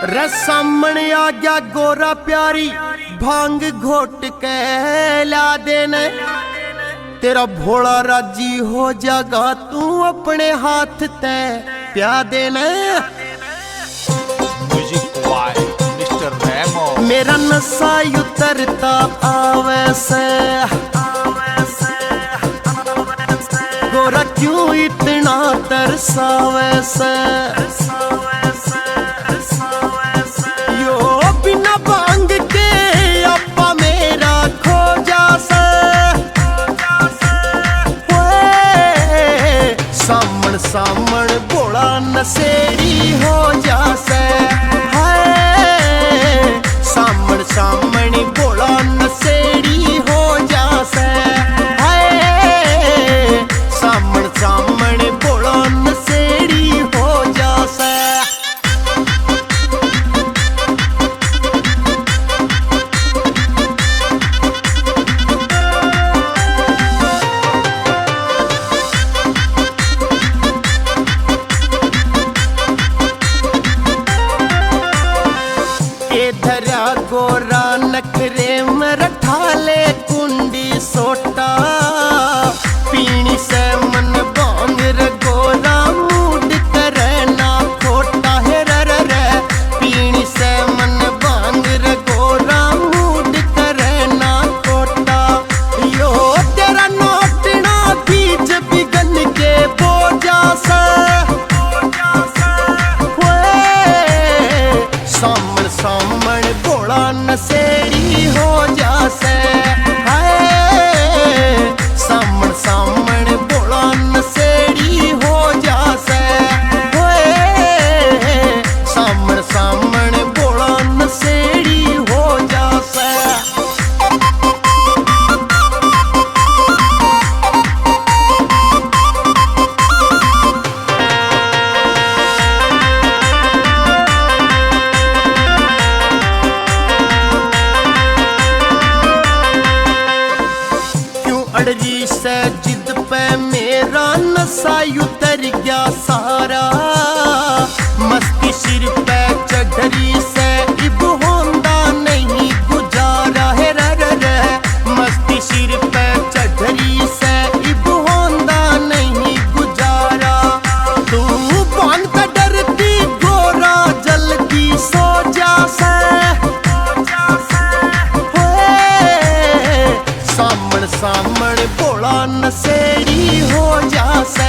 रे सामने आ गया गोरा प्यारी भांग घोट के ला देने तेरा भोला राजी हो जागा तू अपने हाथ ते प्या देने। मिस्टर रेमो मेरा नशा उतरता आवे से गोरा क्यों इतना तरसावे से यो बिना भांग के अपा मेरा खो जा से सामण सामण भोला नशेड़ी हो जा से सामण सामण भोला नशेड़ी हो जा से सामण सामण भोला नशेड़ी हो जा से। धरा गोरा नखरे में रठाले कुंडी सोटा पीनी से मन बांग रे गोरा मूड करे ना खोटा है रे पीनी से मन बांग रे गोरा मूड करे ना खोटा यो तेरा नोटना बीज बिगन के बोझा से सामण सामण भोला नशेड़ी हो जा से सामण सामण भोला नशेड़ी हो जा से सामण सामण भोला नशेड़ी हो जा से। अड़री से जिद पे मेरा नशा उतर गया सारा मस्ती सिर पे चढ़री से इब होंदा नहीं गुजारा है रे मस्ती सिर पे चढ़री से इब होंदा नहीं गुजारा तू बांध का डरती गोरा जल्दी सो जा से सामण सामण भोला नशेड़ी हो जा से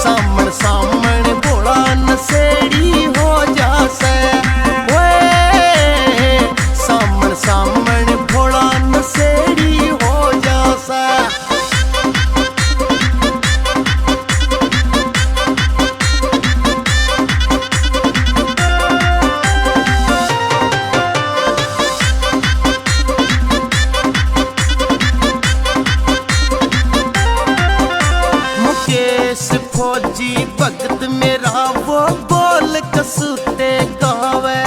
सामण सामण भोला नशेड़ी हो जा से सामण सामण भोला नशेड़ी हो जा से। फौजी भगत मेरा वो बोल कसूते गावे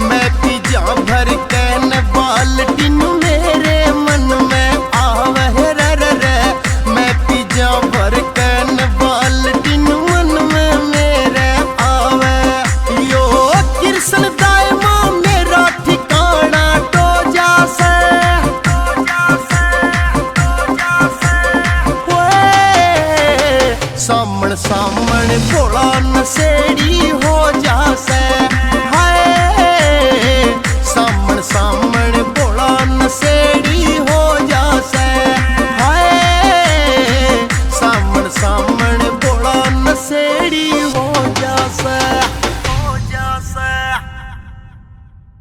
मैं पिजा भर कैन बाल्टीन मेरे मन में आवे रे मैं पिजा भर कैन बाल्टीन मन में मेरे आवे यो कृष्ण दायमा मेरा ठिकाना तो जा से सामण सामण भोला नशेड़ी